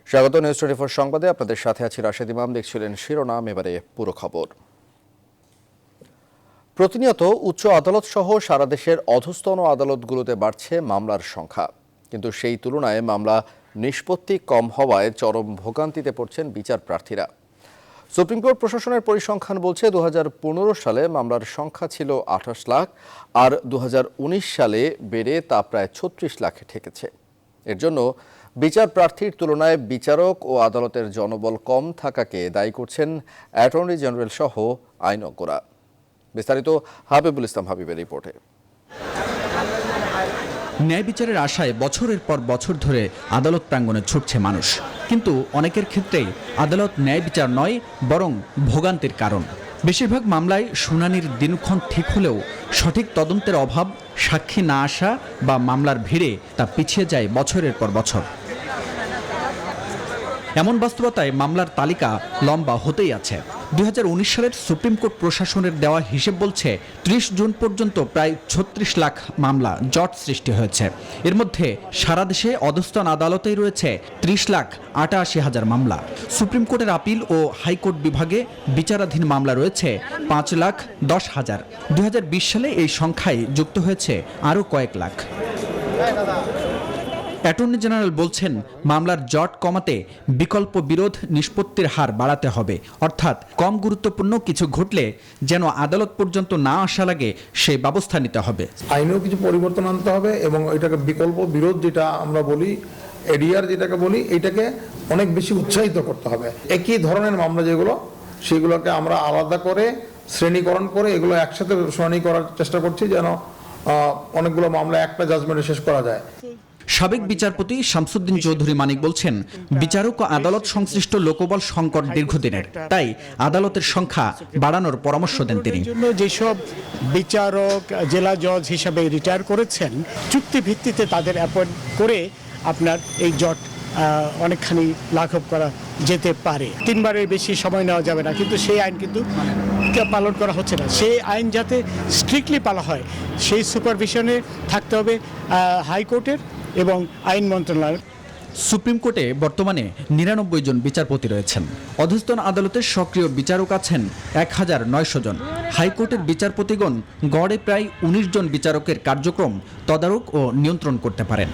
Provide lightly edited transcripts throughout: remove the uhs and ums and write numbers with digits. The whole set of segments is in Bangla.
স্বাগত নিউজ 24 সংবাদে আপনাদের সাথে আছি রাশেদ ইমাম। দেখছিলেন শিরোনাম, এবারে পুরো খবর। প্রতিনিয়ত উচ্চ আদালত সহ সারা দেশের অধস্তন আদালতগুলোতে বাড়ছে মামলার সংখ্যা, কিন্তু সেই তুলনায় মামলা নিষ্পত্তি কম হওয়ায় চরম ভোগান্তিতে পড়ছেন বিচার প্রার্থীরা। সুপ্রিম কোর্ট প্রশাসনের পরিসংখ্যান বলছে 2015 সালে মামলার সংখ্যা ছিল 28 লাখ, আর 2019 সালে বেড়ে তা প্রায় 36 লাখে ঠেকেছে। এর জন্য বিচার প্রার্থীর তুলনায় বিচারক ও আদালতের জনবল কম থাকাকে দায়ী করছেন অ্যাটর্নি জেনারেল সহ আইনজ্ঞরা। বিস্তারিত হাবিবুল ইসলাম হাবিবের রিপোর্টে। ন্যায় বিচারের আশায় বছরের পর বছর ধরে আদালত প্রাঙ্গণে ছুটছে মানুষ, কিন্তু অনেকের ক্ষেত্রেই আদালত ন্যায় বিচার নয়, বরং ভোগান্তির কারণ। বেশিরভাগ মামলায় শুনানির দিনক্ষণ ঠিক হলেও সঠিক তদন্তের অভাব, সাক্ষী না আসা বা মামলার ভিড়ে তা পিছিয়ে যায় বছরের পর বছর। এমন বাস্তবতায় মামলার তালিকা লম্বা হতেই আছে। 2019 সালের সুপ্রিম কোর্ট প্রশাসনের দেওয়া হিসেব বলছে 30 জুন পর্যন্ত প্রায় 36 লাখ মামলা জট সৃষ্টি হয়েছে। এর মধ্যে সারা দেশে অধস্তন আদালতেই রয়েছে 30,88,000 মামলা। সুপ্রিম কোর্টের আপিল ও হাইকোর্ট বিভাগে বিচারাধীন মামলা রয়েছে 5,10,000। 2020 সালে এই সংখ্যায় যুক্ত হয়েছে আরও কয়েক লাখ। অ্যাটর্নি জেনারেল বলছেন, মামলার জট কমাতে বিকল্প বিরোধ নিষ্পত্তির হার বাড়াতে হবে, অর্থাৎ কম গুরুত্বপূর্ণ কিছু ঘটলে যেন আদালত পর্যন্ত না আসা লাগে সেই ব্যবস্থা নিতে হবে। আইনেও কিছু পরিবর্তন আনতে হবে এবং এটাকে বিকল্প বিরোধ যেটা আমরা বলি, এডিআর যেটাকে বলি, এটাকে অনেক বেশি উৎসাহিত করতে হবে। একই ধরনের মামলা যেগুলো, সেগুলোকে আমরা আলাদা করে শ্রেণীকরণ করে এগুলো একসাথে শুনানি করার চেষ্টা করছি, যেন অনেকগুলো মামলা একটা জাজমেন্টে শেষ করা যায়। সাবেক বিচারপতি শামসুদ্দিন চৌধুরী মানিক বলছেন, বিচারক ও আদালত সংশ্লিষ্ট লোকবল সংকট দীর্ঘদিনের, তাই আদালতের সংখ্যা বাড়ানোর পরামর্শ দেন তিনি। যেসব বিচারক জেলা জজ হিসাবে রিটায়ার করেছেন, চুক্তি ভিত্তিতে তাদের অ্যাপয়েন্ট করে আপনার এই জট অনেকখানি লাঘব করা যেতে পারে। 3 বারের বেশি সময় নেওয়া যাবে না, কিন্তু সেই আইন কিন্তু পালন করা হচ্ছে না। সেই আইন যাতে স্ট্রিক্টলি পালন হয়, সেই সুপারভিশনে থাকতে হবে হাইকোর্টের এবং আইন মন্ত্রণালয়ের। সুপ্রিম কোর্টে বর্তমানে 99 জন বিচারপতি রয়েছেন। অধস্তন আদালতের সক্রিয় বিচারক আছেন 1900 জন। হাইকোর্টের বিচারপতিগণ গড়ে প্রায় 19 জন বিচারকের কার্যক্রম তদারক ও নিয়ন্ত্রণ করতে পারেন।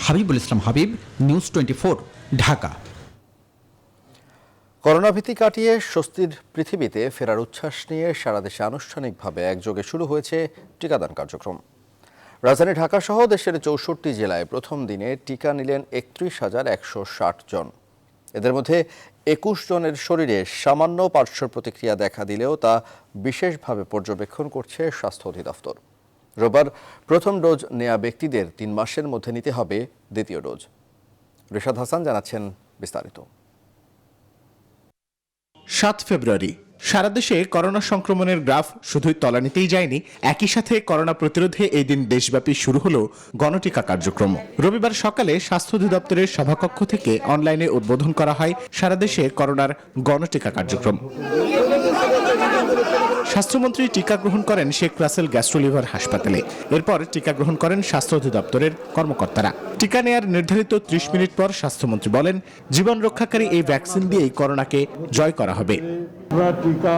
হাবিবুল ইসলাম হাবিব, নিউজ 24, ঢাকা। করোনা ভীতি কাটিয়ে স্বস্তির পৃথিবীতে ফেরার উচ্ছ্বাস নিয়ে সারা দেশে আনুষ্ঠানিকভাবে একযোগে শুরু হয়েছে টিকাদান কার্যক্রম। রাজধানী ঢাকা সহ দেশের 64 জেলায় প্রথম দিনে টিকা নিলেন 31,160 জন। এদের মধ্যে 21 জনের শরীরে সামান্য পার্শ্ব প্রতিক্রিয়া দেখা দিলেও তা বিশেষভাবে পর্যবেক্ষণ করছে স্বাস্থ্য অধিদপ্তর। রোববার প্রথম ডোজ নেয়া ব্যক্তিদের 3 মাসের মধ্যে নিতে হবে দ্বিতীয় ডোজ। রিশাদ হাসান জানাচ্ছেন বিস্তারিত। 7 ফেব্রুয়ারি সারা দেশে করোনা সংক্রমণের গ্রাফ শুধুই তলানিতেই যায়নি, একই সাথে করোনা প্রতিরোধে এই দিন দেশব্যাপী শুরু হলো গণটিকা কার্যক্রম। রবিবার সকালে স্বাস্থ্য অধিদপ্তরের সভাকক্ষ থেকে অনলাইনে উদ্বোধন করা হয় সারা দেশে করোনার গণটিকা কার্যক্রম। স্বাস্থ্যমন্ত্রী টিকা গ্রহণ করেন শেখ রাসেল গ্যাস্ট্রোলিভার হাসপাতালে। এরপর টিকা গ্রহণ করেন স্বাস্থ্য অধিদপ্তরের কর্মকর্তারা। টিকা নেয়ার নির্ধারিত 30 মিনিট পর স্বাস্থ্যমন্ত্রী বলেন, জীবন রক্ষাকারী এই ভ্যাকসিন দিয়েই করোনাকে জয় করা হবে। টিকা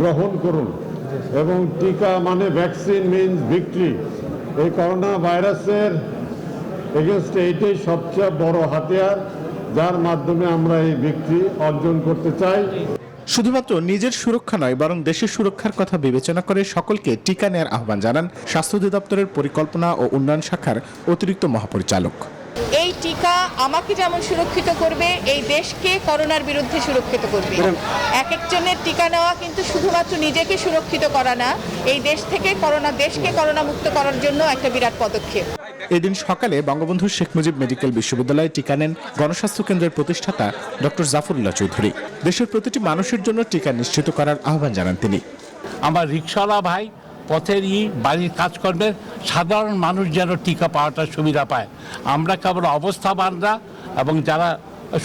গ্রহণ করুন, এবং টিকা মানে ভ্যাকসিন মিনস ভিক্টরি। এই করোনা ভাইরাসের এগেইনস্টে এটাই সবচেয়ে বড় হাতিয়ার, যার মাধ্যমে আমরা এই ভিক্টরি অর্জন করতে চাই। শুধুমাত্র নিজের সুরক্ষা নয়, বরং দেশের সুরক্ষার কথা বিবেচনা করে সকলকে টিকা নেয়ার আহ্বান জানান স্বাস্থ্য অধিদপ্তরের পরিকল্পনা ও উন্নয়ন শাখার অতিরিক্ত মহাপরিচালক। এই টিকা আমাকে যেমন সুরক্ষিত করবে, এই দেশকে করোনার বিরুদ্ধে সুরক্ষিত করবে। এক একজনের টিকা নেওয়া কিন্তু শুধুমাত্র নিজেকে সুরক্ষিত করা না, এই দেশকে করোনা মুক্ত করার জন্য একটা বিরাট পদক্ষেপ। এদিন সকালে বঙ্গবন্ধু শেখ মুজিব মেডিকেল বিশ্ববিদ্যালয়ে টিকা নেন গণস্বাস্থ্য কেন্দ্রের প্রতিষ্ঠাতা ডক্টর জাফরুল্লাহ চৌধুরী। দেশের প্রতিটি মানুষের জন্য টিকা নিশ্চিত করার আহ্বান জানান তিনি। আমার রিকশাওয়ালা ভাই, পথের বাড়ির কাজকর্মের সাধারণ মানুষ যেন টিকা পাওয়াটা সুবিধা পায়। আমরা কেবল অবস্থাবানরা এবং যারা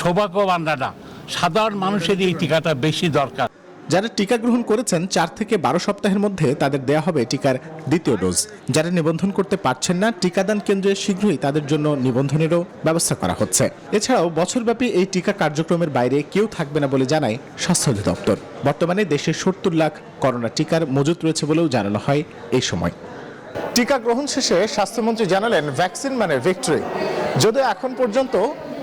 সৌভাগ্যবানরা না, সাধারণ মানুষের এই টিকাটা বেশি দরকার। যারা টিকা গ্রহণ করেছেন 4 থেকে 12 সপ্তাহের মধ্যে তাদের দেয়া হবে টিকার দ্বিতীয় ডোজ। যারা নিবন্ধন করতে পারছেন না, টিকাদান কেন্দ্রে শীঘ্রই তাদের জন্য নিবন্ধনেরও ব্যবস্থা করা হচ্ছে। এছাড়াও বছরব্যাপী এই টিকা কার্যক্রমের বাইরে কেউ থাকবে না বলে জানায় স্বাস্থ্য অধিদপ্তর। বর্তমানে দেশে 70 লাখ করোনা টিকার মজুত রয়েছে বলেও জানানো হয় এই সময়। টিকা গ্রহণ শেষে স্বাস্থ্যমন্ত্রী জানালেন, ভ্যাকসিন মানে ভিক্টরি। যদিও এখন পর্যন্ত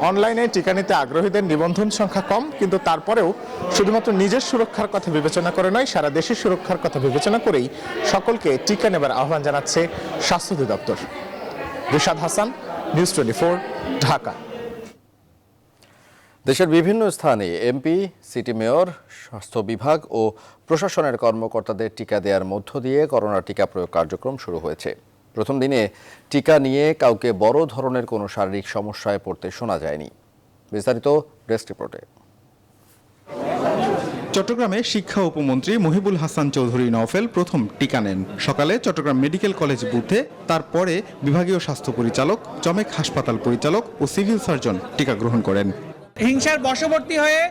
অনলাইনে টিকা নিতে আগ্রহীদের নিবন্ধন সংখ্যা কম, কিন্তু তারপরেও শুধুমাত্র নিজের সুরক্ষার কথা বিবেচনা করে নয়, সারা দেশের সুরক্ষার কথা বিবেচনা করেই সকলকে টিকা নেবার আহ্বান জানাচ্ছে স্বাস্থ্য অধিদপ্তর। রিশাদ হাসান, নিউজ 24, ঢাকা। দেশের বিভিন্ন স্থানে এমপি, সিটি মেয়র, স্বাস্থ্য বিভাগ ও প্রশাসনের কর্মকর্তাদের টিকা দেওয়ার মধ্য দিয়ে করোনা টিকা প্রয়োগ কার্যক্রম শুরু হয়েছে। প্রথম দিনে টিকা নিয়ে কাউকে বড় ধরনের কোনো শারীরিক সমস্যায় পড়তে শোনা যায়নি। বিস্তারিত ডেস্ক রিপোর্টে। চট্টগ্রামে শিক্ষা উপমন্ত্রী মহিবুল হাসান চৌধুরী নওফেল প্রথম টিকা নেন। সকালে চট্টগ্রাম মেডিকেল কলেজ বুথে, তারপরে বিভাগীয় স্বাস্থ্য পরিচালক, চমেক হাসপাতাল পরিচালক ও সিভিল সার্জন টিকা গ্রহণ করেন। হিংসার বশবর্তী হয়ে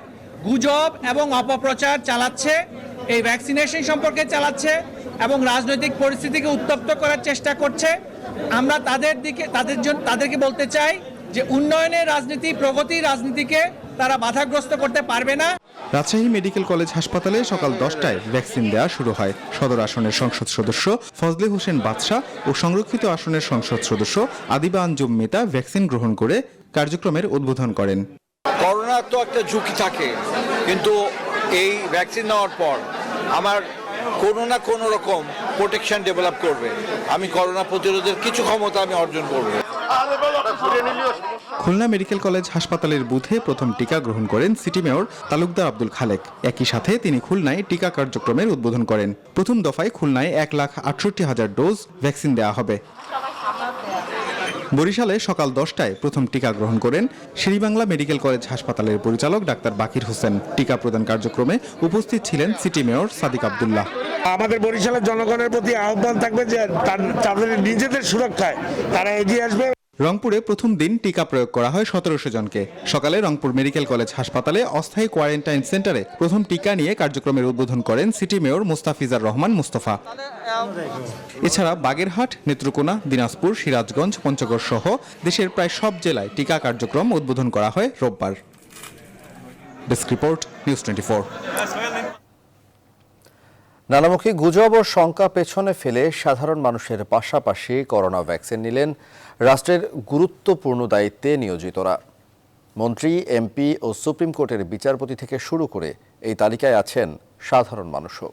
গুজব এবং অপপ্রচার চালাচ্ছে, এই ভ্যাকসিনেশন সম্পর্কে চালাচ্ছে এবং রাজনৈতিক পরিস্থিতিকে উত্তপ্ত করার চেষ্টা করছে। আমরা তাদেরকে বলতে চাই যে উন্নয়নের রাজনীতি, প্রগতির রাজনীতিকে তারা বাধাগ্রস্ত করতে পারবে না। রাজশাহী মেডিকেল কলেজ হাসপাতালে সকাল 10টায় ভ্যাকসিন দেওয়া শুরু হয়। সদর আসনের সংসদ সদস্য ফজলে হোসেন বাদশা ও সংরক্ষিত আসনের সংসদ সদস্য আদিবা আঞ্জুম মেতা ভ্যাকসিন গ্রহণ করে কার্যক্রমের উদ্বোধন করেন। করোনার তো একটা ঝুঁকি থাকে, কিন্তু এই ভ্যাকসিন নেওয়ার পর আমার কোনো না কোনো রকম প্রোটেকশন ডেভেলপ করবে। আমি করোনা প্রতিরোধের কিছু ক্ষমতা আমি অর্জন করব। খুলনা মেডিকেল কলেজ হাসপাতালের বুথে প্রথম টিকা গ্রহণ করেন সিটি মেয়র তালুকদার আব্দুল খালেক। একই সাথে তিনি খুলনায় টিকা কার্যক্রমের উদ্বোধন করেন। প্রথম দফায় খুলনায় 1,68,000 ডোজ ভ্যাকসিন দেওয়া হবে। বরিশালে সকাল 10টায় প্রথম টিকা গ্রহণ করেন শেরেবাংলা মেডিকেল কলেজ হাসপাতালের পরিচালক ডাক্তার বাকির হোসেন। টিকা প্রদান কার্যক্রমে উপস্থিত ছিলেন সিটি মেয়র সাদিক আব্দুল্লাহ। আমাদের বরিশালের জনগণের প্রতি আহ্বান থাকবে যে তাদের নিজেদের সুরক্ষায় তারা এগিয়ে আসবে। রংপুরে প্রথম দিন টিকা প্রয়োগ করা হয় 1700 জনকে। সকালে রংপুর মেডিকেল কলেজ হাসপাতালে অস্থায়ী কোয়ারেন্টাইন সেন্টারে প্রথম টিকা নিয়ে কার্যক্রমের উদ্বোধন করেন সিটি মেয়র মুস্তাফিজার রহমান মুস্তফা। এছাড়া বাগেরহাট, নেত্রকোনা, দিনাজপুর, সিরাজগঞ্জ, পঞ্চগড় সহ দেশের প্রায় সব জেলায় টিকা কার্যক্রম উদ্বোধন করা হয় রোববার। Desk report, news 24। নানামুখী গুজব ও শঙ্কা পেছনে ফেলে সাধারণ মানুষের পাশাপাশি করোনা ভ্যাকসিন নিলেন রাষ্ট্রের গুরুত্বপূর্ণ দায়িত্বে নিয়োজিতরা। মন্ত্রী, এমপি ও সুপ্রিম কোর্টের বিচারপতি থেকে শুরু করে এই তালিকায় আছেন সাধারণ মানুষও।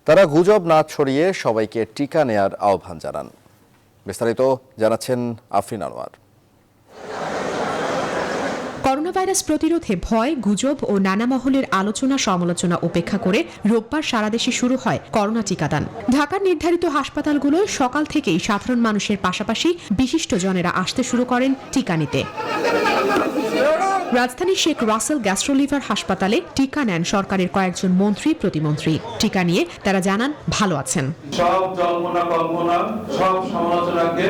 তারা গুজব না ছড়িয়ে সবাইকে টিকা নেয়ার আহ্বান জানান। বিস্তারিত জানাচ্ছেন আফরিন আনোয়ার। করোনা ভাইরাস প্রতিরোধে ভয়, গুজব ও নানা মহলের আলোচনা সমালোচনা উপেক্ষা করে রোববার সারা দেশে শুরু হয় করোনা টিকাদান। ঢাকার নির্ধারিত হাসপাতালগুলোয় সকাল থেকেই সাধারণ মানুষের পাশাপাশি বিশিষ্টজনেরা আসতে শুরু করেন টিকা নিতে। রাজধানীর শেখ রাসেল গ্যাস্ট্রোলিভার হাসপাতালে টিকা নেন সরকারের কয়েকজন মন্ত্রী, প্রতিমন্ত্রী। টিকা নিয়ে তারা জানান ভালো আছেন। সব জল্পনা কল্পনা, সব সমালোচনাকে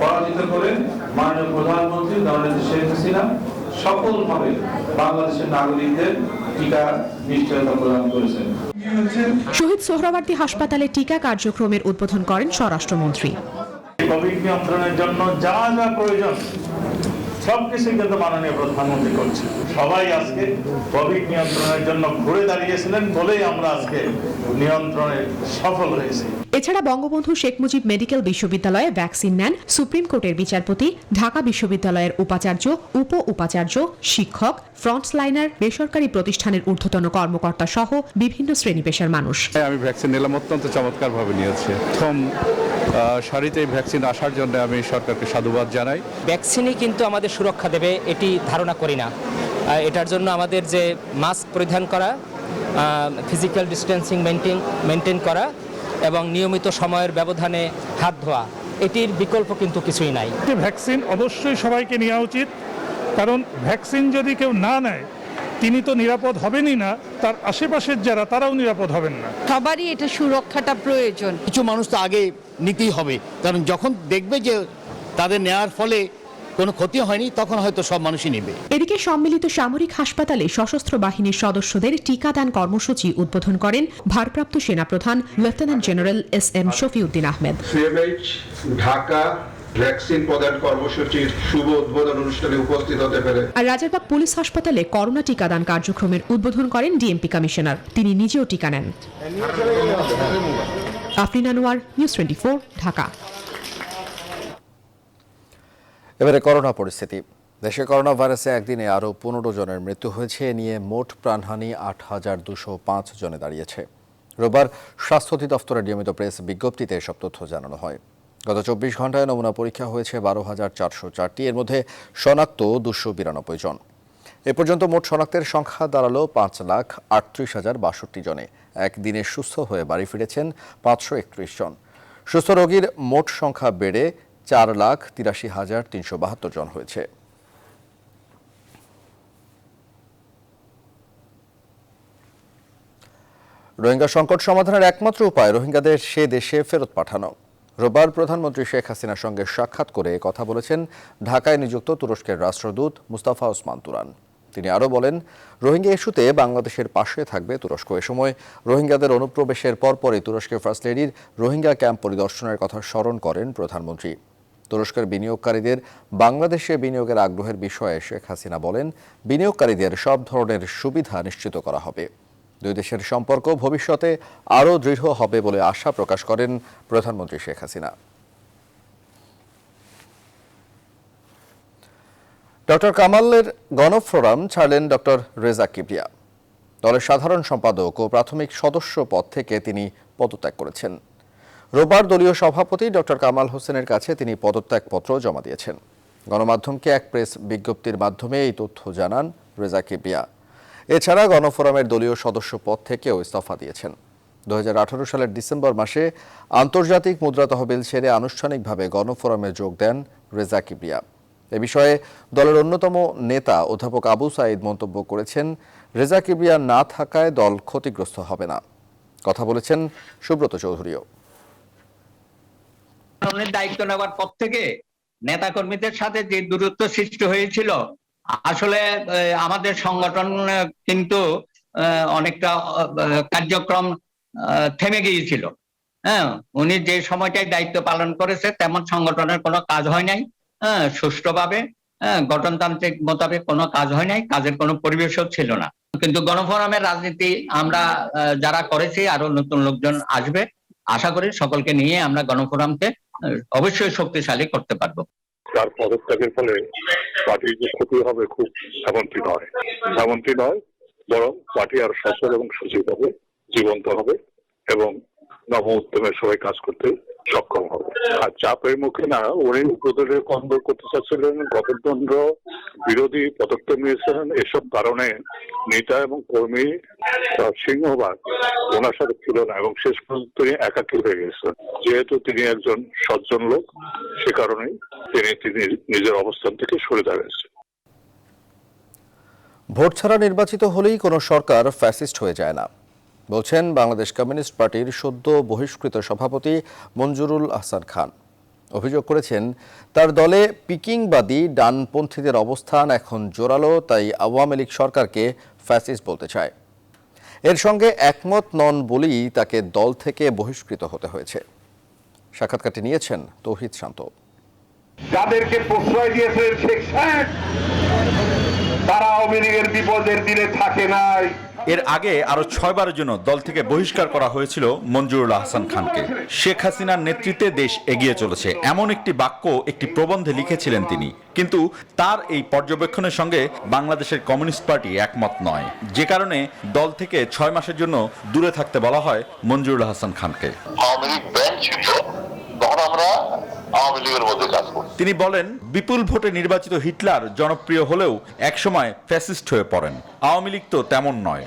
পরাজিত করে মাননীয় প্রধানমন্ত্রী জননেত্রী শেখ হাসিনা সফলভাবে বাংলাদেশের নাগরিকদের টিকা নিশ্চয়তা প্রদান করেছেন। শহীদ সোহরাওয়ার্দী হাসপাতালে টিকা কার্যক্রমের উদ্বোধন করেন স্বরাষ্ট্রমন্ত্রী। কোভিড নিয়ন্ত্রণের জন্য যা যা প্রয়োজন সবকিছুই কিন্তু মাননীয় প্রধানমন্ত্রী করছে। সবাই আজকে কোভিড নিয়ন্ত্রণের জন্য ঘুরে দাঁড়িয়েছিলেন বলেই আমরা আজকে নিয়ন্ত্রণে সফল হয়েছি। এছাড়া বঙ্গবন্ধু শেখ মুজিব মেডিকেল বিশ্ববিদ্যালয়ে ভ্যাকসিন নেন সুপ্রিম কোর্টের বিচারপতি, ঢাকা বিশ্ববিদ্যালয়ের উপাচার্য, উপ উপাচার্য, শিক্ষক, ফ্রন্টলাইনার, বেসরকারি প্রতিষ্ঠানের ঊর্ধ্বতন কর্মকর্তা সহ বিভিন্ন শ্রেণী পেশার মানুষ। আমি ভ্যাকসিন নিলাম, অত্যন্ত চমৎকারভাবে নিয়েছি। প্রথম সারিতে এই ভ্যাকসিন আসার জন্য আমি সরকারকে সাধুবাদ জানাই। ভ্যাকসিনই কিন্তু আমাদের সুরক্ষা দেবে এটি ধারণা করি না। এটার জন্য আমাদের যে মাস্ক পরিধান করা, ফিজিক্যাল ডিস্টেন্সিং মেনটেন করা এবং নিয়মিত সময়ের ব্যবধানে হাত ধোয়া, এটির বিকল্প কিন্তু কিছুই নাই। ভ্যাকসিন অবশ্যই সবাইকে নেওয়া উচিত, কারণ ভ্যাকসিন যদি কেউ না নেয় তিনি তো নিরাপদ হবেনই না, তার আশেপাশের যারা তারাও নিরাপদ হবেন না। সবারই এটা সুরক্ষাটা প্রয়োজন। কিছু মানুষ তো আগে নিতেই হবে, কারণ যখন দেখবে যে তাদের নেওয়ার ফলে কোনো ক্ষতি হয়নি, তখন হয়তো সব মানুষই নেবে। এদিকে সম্মিলিত সামরিক হাসপাতালে সশস্ত্র বাহিনীর সদস্যদের টিকাদান কর্মসূচি উদ্বোধন করেন ভারপ্রাপ্ত সেনাপ্রধান lieutenant general SM. Shafiuddin Ahmed. CMH Dhaka vaccine প্রদান কর্মসূচির শুভ উদ্বোধন অনুষ্ঠানে উপস্থিত হতে পেরে। আর রাজারবাগ পুলিশ হাসপাতালে করোনা টিকাদান কার্যক্রমের উদ্বোধন করেন ডিএমপি কমিশনার। তিনি নিজেও টিকা নেন। আফরিন আনোয়ার, নিউজ 24, ঢাকা। এবারে করোনা পরিস্থিতি। দেশে করোনা ভাইরাসে একদিনে আরও 15 জনের মৃত্যু হয়েছে। এ নিয়ে মোট প্রাণহানি 8,205 জনে দাঁড়িয়েছে। রোববার স্বাস্থ্য অধিদপ্তরের নিয়মিত প্রেস বিজ্ঞপ্তিতে এসব তথ্য জানানো হয়। গত 24 ঘন্টায় নমুনা পরীক্ষা হয়েছে 12,404টি, এর মধ্যে শনাক্ত 292 জন। এ পর্যন্ত মোট শনাক্তের সংখ্যা দাঁড়ালো 5,38,062 জনে। একদিনে সুস্থ হয়ে বাড়ি ফিরেছেন 531 জন। সুস্থ রোগীর মোট সংখ্যা বেড়ে 4,83,372 জন হয়েছে। রোহিঙ্গা সংকট সমাধানের একমাত্র উপায় রোহিঙ্গাদের সে দেশে ফেরত পাঠানো। রোববার প্রধানমন্ত্রী শেখ হাসিনার সঙ্গে সাক্ষাৎ করে কথা বলেছেন ঢাকায় নিযুক্ত তুরস্কের রাষ্ট্রদূত মুস্তাফা ওসমান তুরান। তিনি আরও বলেন, রোহিঙ্গা ইস্যুতে বাংলাদেশের পাশে থাকবে তুরস্ক। এ সময় রোহিঙ্গাদের অনুপ্রবেশের পরপরই তুরস্কের ফার্স্ট লেডির রোহিঙ্গা ক্যাম্প পরিদর্শনের কথা স্মরণ করেন প্রধানমন্ত্রী। তুরস্কের বিনিয়োগকারীদের বাংলাদেশে বিনিয়োগের আগ্রহের বিষয়ে শেখ হাসিনা বলেন, বিনিয়োগকারীদের সব ধরনের সুবিধা নিশ্চিত করা হবে। দুই দেশের সম্পর্ক ভবিষ্যতে আরও দৃঢ় হবে বলে আশা প্রকাশ করেন প্রধানমন্ত্রী শেখ হাসিনা। ডক্টর কামালের গণফোরাম ছাড়লেন ডক্টর রেজা কিবরিয়া। দলের সাধারণ সম্পাদক ও প্রাথমিক সদস্য পদ থেকে তিনি পদত্যাগ করেছেন। রোববার দলীয় সভাপতি ডক্টর কামাল হোসেনের কাছে তিনি পদত্যাগপত্র জমা দিয়েছেন। গণমাধ্যমকে এক প্রেস বিজ্ঞপ্তির মাধ্যমে এই তথ্য জানান রেজা কিবরিয়া। এছাড়া গণফোরামের দলীয় সদস্য পদ থেকেও ইস্তফা দিয়েছেন। 2018 সালের ডিসেম্বর মাসে আন্তর্জাতিক মুদ্রা তহবিল ছেড়ে আনুষ্ঠানিকভাবে গণফোরামে যোগ দেন রেজা কিবরিয়া। এ বিষয়ে দলের অন্যতম নেতা অধ্যাপক আবু সাঈদ মন্তব্য করেছেন, রেজা কিবরিয়া না থাকায় দল ক্ষতিগ্রস্ত হবে না। কথা বলেছেন সুব্রত চৌধুরীও। দায়িত্ব নেওয়ার পর থেকে নেতাকর্মীদের সাথে যে দূরত্ব সৃষ্টি হয়েছিল, আসলে আমাদের সংগঠন কিন্তু অনেকটা কার্যক্রম থেমে গিয়েছিল। হ্যাঁ, উনি যে সময়টায় দায়িত্ব পালন করেছে তেমন সংগঠনের কোনো কাজ হয় নাই। সুষ্ঠুভাবে গঠনতান্ত্রিক মোতাবেক কোনো কাজ হয় নাই, কাজের কোনো পরিবেশও ছিল না। কিন্তু গণফোরামের রাজনীতি আমরা যারা করেছি, আরো নতুন লোকজন আসবে। আশা করি সকলকে নিয়ে আমরা গণফোরামকে অবশ্যই শক্তিশালী করতে পারবো। তার পদত্যাগের ফলে পার্টির যে ক্ষতি হবে খুব এমনটি নয়, বরং পার্টি আরো সচল এবং সচেতন হবে, জীবন্ত হবে এবং নব উদ্যমের সবাই কাজ করতে সক্ষম হবে। আর চাপের মুখে না, উনি উপদলে কন্দল করতে চাচ্ছিলেন, গঠনতন্ত্র বিরোধী পদক্ষেপ নিয়েছিলেন। এসব কারণে নেতা এবং কর্মী সিংহভাগ ওনার সাথে ছিল না এবং শেষ পর্যন্ত তিনি একাকী হয়ে গেছেন। যেহেতু তিনি একজন সজ্জন লোক, সে কারণেই তিনি নিজের অবস্থান থেকে সরে দাঁড়িয়েছেন। ভোট ছাড়া নির্বাচিত হলেই কোনো সরকার ফ্যাসিস্ট হয়ে যায় না, বলছেন বাংলাদেশ কমিউনিস্ট পার্টির সদ্য বহিষ্কৃত সভাপতি মঞ্জুরুল আহসান খান। অভিযোগ করেছেন, তার দলে পিকিংবাদী ডানপন্থীদের অবস্থান এখন জোরালো, তাই আওয়ামী লীগ সরকারকে ফ্যাসিস্ট বলতে চায়। এর সঙ্গে একমত নন বলেই তাকে দল থেকে বহিষ্কৃত হতে হয়েছে। সাক্ষাৎকারটি নিয়েছেন তৌহিদ শান্ত। যাদেরকে প্রশ্রয় দিয়েছে শেখ সাহেব, তারা আওয়ামী লীগের বিপদের দিনে থাকে নাই। এর আগে আরো 6 বারের জন্য দল থেকে বহিষ্কার করা হয়েছিল মঞ্জুরুল আহসান খানকে। শেখ হাসিনার নেতৃত্বে দেশ এগিয়ে চলেছে, এমন একটি বাক্য একটি প্রবন্ধে লিখেছিলেন তিনি। কিন্তু তার এই পর্যবেক্ষণের সঙ্গে বাংলাদেশের কমিউনিস্ট পার্টি একমত নয়, যে কারণে দল থেকে 6 মাসের জন্য দূরে থাকতে বলা হয় মঞ্জুরুল আহসান খানকে। তিনি বলেন, বিপুল ভোটে নির্বাচিত হিটলার জনপ্রিয় হলেও একসময় ফ্যাসিস্ট হয়ে পড়েন। আওয়ামী লীগ তো তেমন নয়।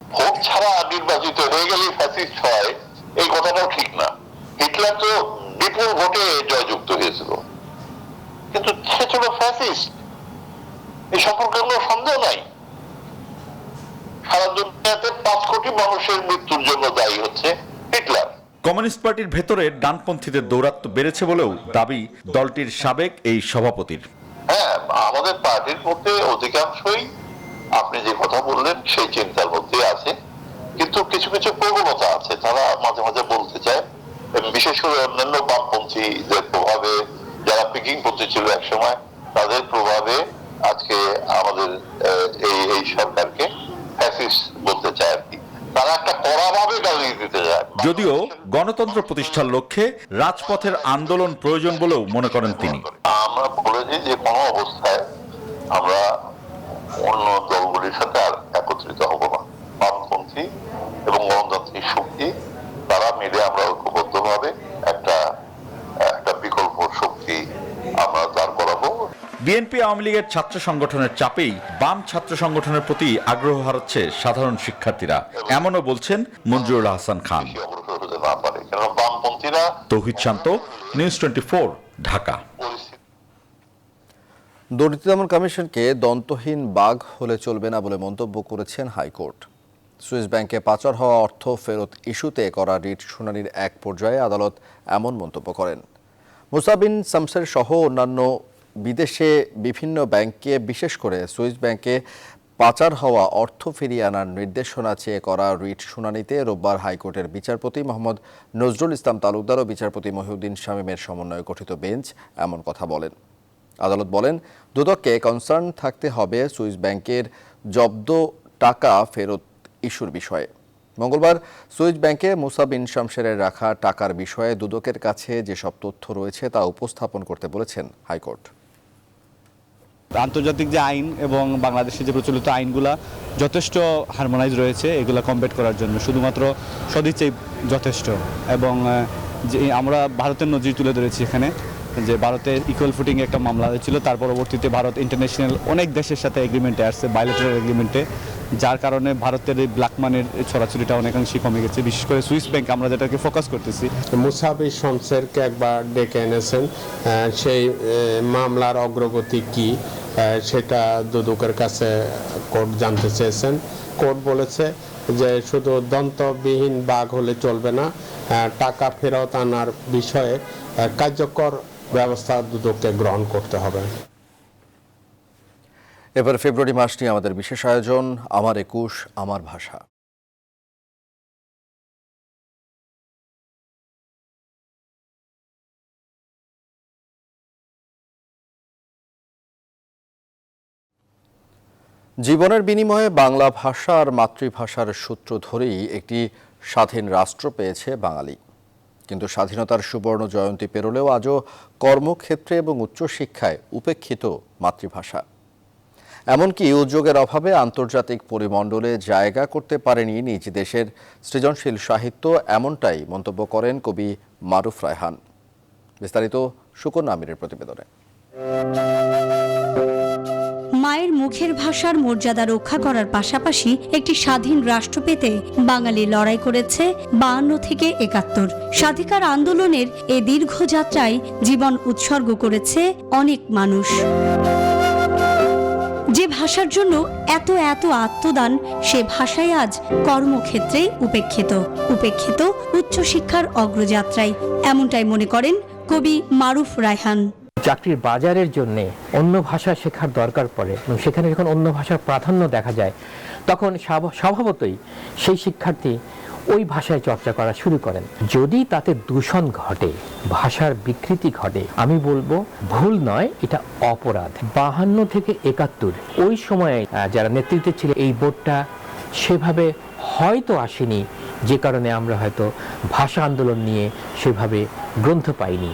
ভোট ছাড়া নির্বাচিত হয়ে গেলেই ফ্যাসিস্ট হয়, এই কথাটাও ঠিক না। হিটলার তো বিপুল ভোটে জয়যুক্ত হয়েছিল, কিন্তু সে ছিল ফ্যাসিস্ট, এই সম্পর্কে কোনো সন্দেহ নাই। সারা দুনিয়াতে 5 কোটি মানুষের মৃত্যুর জন্য দায়ী হচ্ছে হিটলার। কমিউনিস্ট পার্টির ভেতরে ডানপন্থীদের দৌরাত্ম্য বেড়েছে বলেও দাবি দলটির সাবেক এই সভাপতির। হ্যাঁ, আমাদের পার্টির মধ্যে অধিকাংশই আপনি যে কথা বললেন সেই চিন্তার মধ্যে আছে, কিন্তু কিছু কিছু প্রবণতা আছে তারা মাঝে মাঝে বলতে চায়, এবং বিশেষ করে অন্যান্য বামপন্থীদের প্রভাবে যারা পিকিং পন্থী ছিল একসময়, তাদের প্রভাবে আজকে আমাদের এই সরকারকে ফ্যাসিস্ট বলতে চায় আর কি। তারা একটা কড়াভাবে গালি দিতে যায়। যদিও গণতন্ত্র প্রতিষ্ঠার লক্ষ্যে রাজপথের আন্দোলন প্রয়োজন বলেও মনে করেন তিনি। আমরা বলেছি যে কোনো অবস্থায় আমরা অন্য দলগুলির সাথে আর একত্রিত হব না। বামপন্থী এবং গণতান্ত্রিক শক্তি তারা মিলে আমরা ঐক্যবদ্ধভাবে একটা বিকল্প শক্তি আমরা দাঁড় করাবো। বিএনপি আওয়ামী লীগের ছাত্র সংগঠনের চাপেই বাম ছাত্র সংগঠনের প্রতি আগ্রহ হারাচ্ছে সাধারণ শিক্ষার্থীরা, এমনও বলছেন মঞ্জুরুল হাসান খান। তৌহিদ শান্ত, নিউজ 24, ঢাকা। দুর্নীতি দমন কমিশনকে দন্তহীন বাঘ হলে চলবে না বলে মন্তব্য করেছেন হাইকোর্ট। সুইস ব্যাংকে পাচার হওয়া অর্থ ফেরত ইস্যুতে করা রিট শুনানির এক পর্যায়ে আদালত এমন মন্তব্য করেন। মুসা বিন শামসের সহ অন্যান্য বিদেশে বিভিন্ন ব্যাংকে, বিশেষ করে সুইস ব্যাংকে পাচার হওয়া অর্থ ফিরিয়ে আনার নির্দেশনা চেয়ে করা রিট শুনানিতে রোববার হাইকোর্টের বিচারপতি মোহাম্মদ নজরুল ইসলাম তালুকদার ও বিচারপতি মহিউদ্দিন শামীমের সমন্বয়ে গঠিত বেঞ্চ এমন কথা বলেন। আদালত বলেন, দুদককে কনসার্ন থাকতে হবে সুইস ব্যাংকের জব্দ টাকা ফেরত ইস্যুর বিষয়ে। মঙ্গলবার সুইস ব্যাংকে মুসা বিন শামসেরের রাখা টাকার বিষয়ে দুদকের কাছে যেসব তথ্য রয়েছে তা উপস্থাপন করতে বলেছেন হাইকোর্ট। আন্তর্জাতিক যে আইন এবং বাংলাদেশে যে প্রচলিত আইনগুলা যথেষ্ট হারমোনাইজ রয়েছে, এগুলা কমপ্লিট করার জন্য শুধুমাত্র সদিচ্ছাই যথেষ্ট। এবং যে আমরা ভারতের নজির তুলে ধরেছি এখানে, যে ভারতের ইকুয়াল ফুটিং একটা মামলা হয়েছিল, তার পরবর্তীতে ভারত ইন্টারন্যাশনাল অনেক দেশের সাথে এগ্রিমেন্টে আসছে, বায়োলেটারাল এগ্রিমেন্টে, যার কারণে ভারতের এই ব্ল্যাক মানির ছড়াছড়িটা অনেকাংশেই কমে গেছে। বিশেষ করে সুইস ব্যাংক আমরা যেটাকে ফোকাস করতেছি। মুসা বিন শামসেরকে একবার ডেকে এনেছেন, সেই মামলার অগ্রগতি কি সেটা দুদকের কাছে কোর্ট জানতে চেয়েছেন। কোর্ট বলেছে যে শুধু দন্তবিহীন বাঘ হলে চলবে না, টাকা ফেরত আনার বিষয়ে কার্যকর ব্যবস্থা দুদককে গ্রহণ করতে হবে। এবার ফেব্রুয়ারি মাস নিয়ে আমাদের বিশেষ আয়োজন আমার 21 আমার ভাষা। জীবনের বিনিময়ে বাংলা ভাষা আর মাতৃভাষার সূত্র ধরেই একটি স্বাধীন রাষ্ট্র পেয়েছে বাঙালি। কিন্তু স্বাধীনতার সুবর্ণ জয়ন্তী পেরোলেও আজও কর্মক্ষেত্রে এবং উচ্চশিক্ষায় উপেক্ষিত মাতৃভাষা। এমনকি উদ্যোগের অভাবে আন্তর্জাতিক পরিমণ্ডলে জায়গা করতে পারেনি নিজ দেশের সৃজনশীল সাহিত্য, এমনটাই মন্তব্য করেন কবি মারুফ রায়হান। বিস্তারিত সুকন্যা আমিরের প্রতিবেদনে। মায়ের মুখের ভাষার মর্যাদা রক্ষা করার পাশাপাশি একটি স্বাধীন রাষ্ট্র পেতে বাঙালি লড়াই করেছে 52 থেকে 71। স্বাধিকার আন্দোলনের এ দীর্ঘ যাত্রায় জীবন উৎসর্গ করেছে অনেক মানুষ। যে ভাষার জন্য এত আত্মদান, সে ভাষাই আজ কর্মক্ষেত্রে উপেক্ষিত উচ্চশিক্ষার অগ্রযাত্রায়, এমনটাই মনে করেন কবি মারুফ রায়হান। চাকরির বাজারের জন্য অন্য ভাষা শেখার দরকার পড়ে এবং সেখানে যখন অন্য ভাষার প্রাধান্য দেখা যায়, তখন স্বভাবতই সেই শিক্ষার্থী ওই ভাষায় চর্চা করা শুরু করেন। যদি তাতে দূষণ ঘটে, ভাষার বিকৃতি ঘটে, আমি বলবো ভুল নয়, এটা অপরাধ। 52 থেকে 71 ওই সময়ে যারা নেতৃত্বে ছিল, এই বোর্ডটা সেভাবে হয়তো আসেনি, যে কারণে আমরা হয়তো ভাষা আন্দোলন নিয়ে সেভাবে গ্রন্থ পাইনি।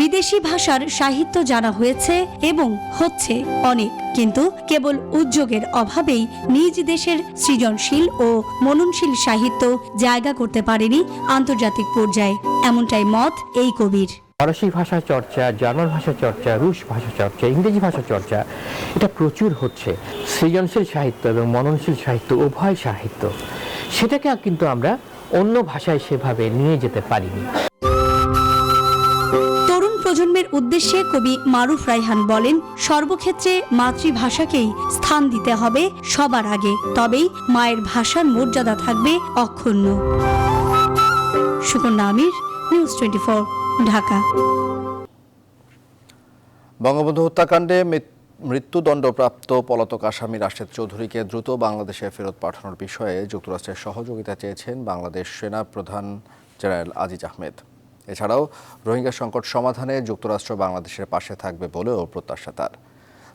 বিদেশি ভাষার সাহিত্য জানা হয়েছে এবং হচ্ছে অনেক, কিন্তু কেবল উদ্যোগের অভাবেই নিজ দেশের সৃজনশীল ও মননশীল সাহিত্য জায়গা করতে পারেনি আন্তর্জাতিক পর্যায়ে, এমনটাই মত এই কবির। ফরাসি ভাষা চর্চা, জার্মান ভাষা চর্চা, রুশ ভাষা চর্চা, ইংরেজি ভাষা চর্চা, এটা প্রচুর হচ্ছে। সৃজনশীল সাহিত্য এবং মননশীল সাহিত্য উভয় সাহিত্য, সেটাকে কিন্তু আমরা অন্য ভাষায় সেভাবে নিয়ে যেতে পারিনি। প্রজন্মের উদ্দেশ্যে কবি মারুফ রায়হান বলেন, সর্বক্ষেত্রে মাতৃভাষাকেই স্থান দিতে হবে সবার আগে, তবেই মায়ের ভাষার মর্যাদা থাকবে অক্ষুণ্ণ। সুকন্যা আমির, নিউজ 24, ঢাকা। বঙ্গবন্ধু হত্যাকাণ্ডে মৃত্যুদণ্ডপ্রাপ্ত পলাতক আসামি রাশেদ চৌধুরীকে দ্রুত বাংলাদেশে ফেরত পাঠানোর বিষয়ে যুক্তরাষ্ট্রের সহযোগিতা চেয়েছেন বাংলাদেশ সেনা প্রধান জেনারেল আজিজ আহমেদ। এছাড়াও রোহিঙ্গা সংকট সমাধানে যুক্তরাষ্ট্র বাংলাদেশের পাশে থাকবে বলেও প্রত্যাশা তার।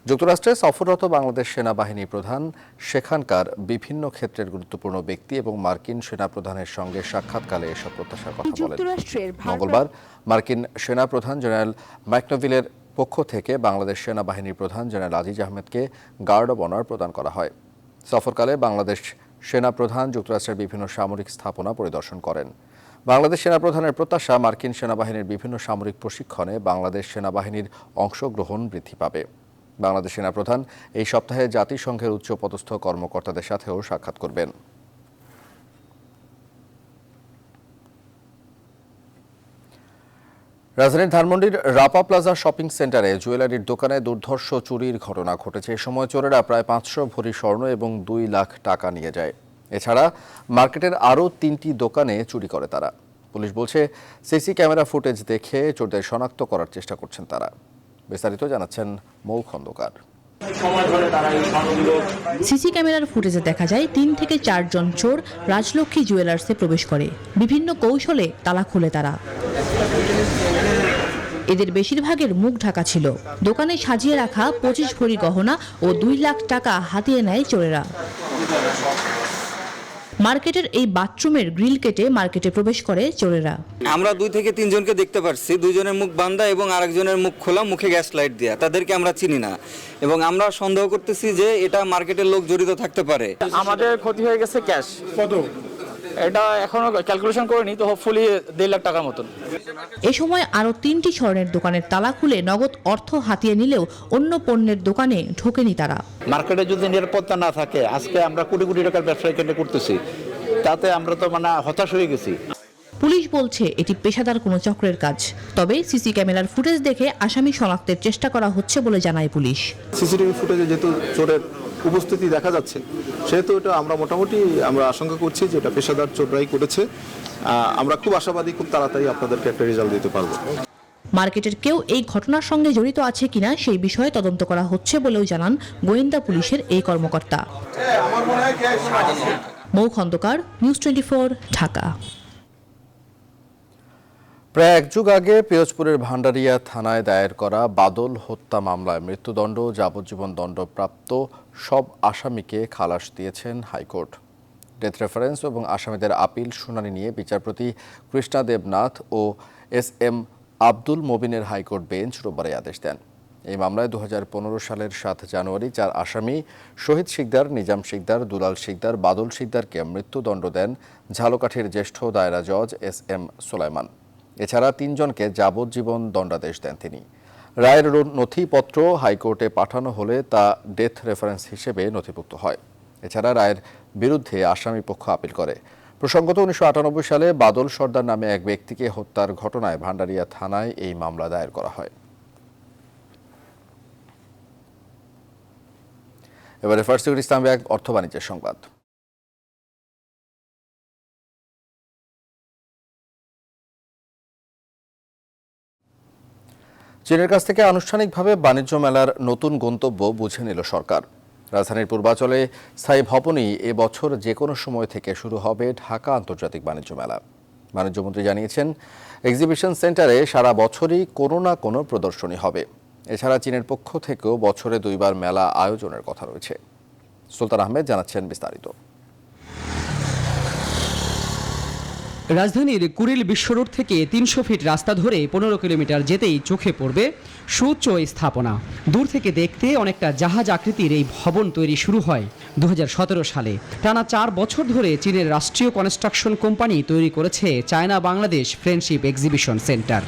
যুক্তরাষ্ট্রে সফররত বাংলাদেশ সেনাবাহিনী প্রধান সেখানকার বিভিন্ন ক্ষেত্রের গুরুত্বপূর্ণ ব্যক্তি এবং মার্কিন সেনাপ্রধানের সঙ্গে সাক্ষাৎকালে এসব প্রত্যাশার কথা বলেন। মঙ্গলবার মার্কিন সেনাপ্রধান জেনারেল ম্যাকনভিলের পক্ষ থেকে বাংলাদেশ সেনাবাহিনীর প্রধান জেনারেল আজিজ আহমেদকে গার্ড অব অনার প্রদান করা হয়। সফরকালে বাংলাদেশ সেনাপ্রধান যুক্তরাষ্ট্রের বিভিন্ন সামরিক স্থাপনা পরিদর্শন করেন। বাংলাদেশ সেনাপ্রধানের প্রত্যাশা, মার্কিন সেনাবাহিনীর বিভিন্ন সামরিক প্রশিক্ষণে বাংলাদেশ সেনাবাহিনীর অংশগ্রহণ বৃদ্ধি পাবে। বাংলাদেশ সেনাপ্রধান এই সপ্তাহে জাতিসংঘের উচ্চপদস্থ কর্মকর্তাদের সাথেও সাক্ষাৎ করবেন। রাজধানীর ধানমন্ডির রাপা প্লাজা শপিং সেন্টারে জুয়েলারির দোকানে দুর্ধর্ষ চুরির ঘটনা ঘটেছে। এ সময় চোরেরা প্রায় 500 ভরি স্বর্ণ এবং 2 লাখ টাকা নিয়ে যায়। এছাড়া মার্কেটের আরও 3টি দোকানে চুরি করে তারা। পুলিশ বলছে, সিসি ক্যামেরা ফুটেজ দেখে চোরদের শনাক্ত করার চেষ্টা করছেন তারা। বিস্তারিত জানাচ্ছেন মৌ খন্দকার। সিসি ক্যামেরার ফুটেজে দেখা যায় 3 থেকে 4 জন চোর রাজলক্ষ্মী জুয়েলার্সে প্রবেশ করে। বিভিন্ন কৌশলে তালা খুলে তারা। এদের বেশিরভাগের মুখ ঢাকা ছিল। দোকানে সাজিয়ে রাখা 25 ভরি গহনা ও 2 লাখ টাকা হাতিয়ে নেয় চোরেরা। মার্কেটের এই বাথরুমের গ্রিল কেটে মার্কেটে প্রবেশ করে চোরেরা। আমরা 2 থেকে 3 জনকে দেখতে পাচ্ছি, 2 জনের মুখ বান্ধা এবং আরেকজনের মুখ খোলা, মুখে গ্যাস লাইট দেয়া। তাদেরকে আমরা চিনি না এবং আমরা সন্দেহ করতেছি যে এটা মার্কেটের লোক জড়িত থাকতে পারে। আমাদের ক্ষতি হয়ে গেছে ক্যাশ কত, এটা এখনো ক্যালকুলেশন করিনি, তো হোপফুলি 1.5 লাখ টাকার মতন। এ সময় আরো 3টি স্বর্ণের দোকানের তালা খুলে নগদ অর্থ হাতিয়ে নিলেও অন্য পণ্যের দোকানে ঢোকেনি তারা। মার্কেটে যদি নিরাপত্তা না থাকে, আজকে আমরা কোটি কোটি টাকার ব্যবসা এখানে করতেছি, তাতে আমরা তো হতাশ হয়ে গেছি। পুলিশ বলছে এটি পেশাদার কোনো চক্রের কাজ। তবে সিসি ক্যামেরার ফুটেজ দেখে আসামি শনাক্তের চেষ্টা করা হচ্ছে বলে জানায় পুলিশ। সিসিটিভি ফুটেজে যেহেতু চোরের উপস্থিতি দেখা যাচ্ছে, সেহেতু এটা আমরা মোটামুটি আশঙ্কা করছি যে এটা পেশাদার চোররাই করেছে। আমরা খুব আশাবাদী খুব তাড়াতাড়ি আপনাদেরকে একটা রেজাল্ট দিতে পারবো। মার্কেটের কেউ এই ঘটনার সঙ্গে জড়িত আছে কিনা সেই বিষয়ে তদন্ত করা হচ্ছে বলেও জানান গোয়েন্দা পুলিশের এই কর্মকর্তা। মৌ খন্দকার, নিউজ 24, ঢাকা। প্রায় 1 যুগ আগে পিরোজপুরের ভান্ডারিয়া থানায় দায়ের করা বাদল হত্যা মামলায় মৃত্যুদণ্ড, যাবজ্জীবন দণ্ডপ্রাপ্ত সব আসামিকে খালাস দিয়েছেন হাইকোর্ট। ডেথ রেফারেন্স এবং আসামিদের আপিল শুনানি নিয়ে বিচারপতি কৃষ্ণা দেবনাথ ও SM আব্দুল মবিনের হাইকোর্ট বেঞ্চ রোববার আদেশ দেন। এই মামলায় 2015 সালের 7 জানুয়ারি 4 আসামি শহীদ শিকদার, নিজাম শিকদার, দুলাল শিকদার, বাদল শিকদারকে মৃত্যুদণ্ড দেন ঝালকাঠির জ্যেষ্ঠ দায়রা জজ SM সুলাইমান। এছাড়া 3 জনকে যাবজ্জীবন দণ্ডাদেশ দেন তিনি। রায়ের নথিপত্র হাইকোর্টে পাঠানো হলে তা ডেথ রেফারেন্স হিসেবে নথিভুক্ত হয়। এছাড়া রায়ের বিরুদ্ধে আসামি পক্ষ আপিল করে। প্রসঙ্গত 1998 সালে বাদল সর্দার নামে এক ব্যক্তিকে হত্যার ঘটনায় ভান্ডারিয়া থানায় এই মামলা দায়ের করা হয়। এবারে ফার্স্ট ইসলাম ব্যাংক অর্থ বাণিজ্যের সংবাদ। চীনের কাছ থেকে আনুষ্ঠানিকভাবে বাণিজ্য মেলার নতুন গন্তব্য বুঝে নিল সরকার। রাজধানীর পূর্বাঞ্চলে স্থায়ী ভবনেই এবছর যে কোনো সময় থেকে শুরু হবে ঢাকা আন্তর্জাতিক বাণিজ্য মেলা। বাণিজ্যমন্ত্রী জানিয়েছেন, এক্সিবিশন সেন্টারে সারা বছরই কোনো না কোনো প্রদর্শনী হবে। এছাড়া চীনের পক্ষ থেকেও বছরে 2 বার মেলা আয়োজনের কথা রয়েছে। সুলতান আহমেদ জানাচ্ছেন বিস্তারিত। রাজধানীর কুড়িল বিশ্বরোড থেকে 300 ফিট রাস্তা ধরে 15 কিলোমিটার যেতেই চোখে পড়বে সুউচ্চ স্থাপনা। দূর থেকে দেখতে অনেকটা জাহাজ আকৃতির এই ভবন তৈরি শুরু হয় 2017 সালে। টানা 4 বছর ধরে চীনের রাষ্ট্রীয় কনস্ট্রাকশন কোম্পানি তৈরি করেছে China Bangladesh friendship exhibition centre.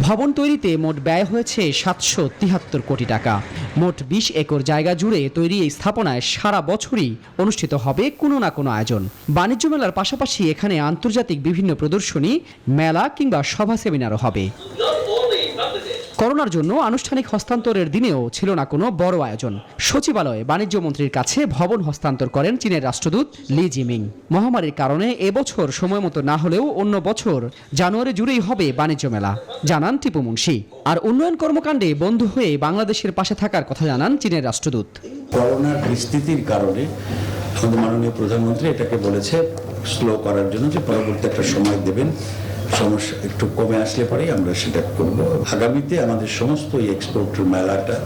ভবন তৈরিতে মোট ব্যয় হয়েছে 773 কোটি টাকা। মোট 20 একর জায়গা জুড়ে তৈরি এই স্থাপনায় সারা বছরই অনুষ্ঠিত হবে কোনো না কোনো আয়োজন। বাণিজ্য মেলার পাশাপাশি এখানে আন্তর্জাতিক বিভিন্ন প্রদর্শনী, মেলা কিংবা সভা সেমিনারও হবে। করোনার জন্য আনুষ্ঠানিক হস্তান্তরের দিনেও ছিল না কোনো বড় আয়োজন। সচিবালয়ে বাণিজ্য মন্ত্রীর কাছে ভবন হস্তান্তর করেন চীনের রাষ্ট্রদূত লি জিমিং। মহামারীর কারণে এবছর সময় মতো না হলেও অন্য বছর জানুয়ারি জুড়েই হবে বাণিজ্য মেলা, জানান টিপু মুন্সি। আর উন্নয়ন কর্মকাণ্ডে বন্ধু হয়ে বাংলাদেশের পাশে থাকার কথা জানান চীনের রাষ্ট্রদূত। করোনার পরিস্থিতির কারণে আমাদের মাননীয় প্রধানমন্ত্রী এটাকে বলেছে স্লো করার জন্য, যে পরবর্তী একটা সময় দেবেন, সমস্যা একটু কমে আসলে পরেই আমরা সেটা করব। আগামীতে আমাদের সমস্ত এই এক্সপোর্ট মেলাটা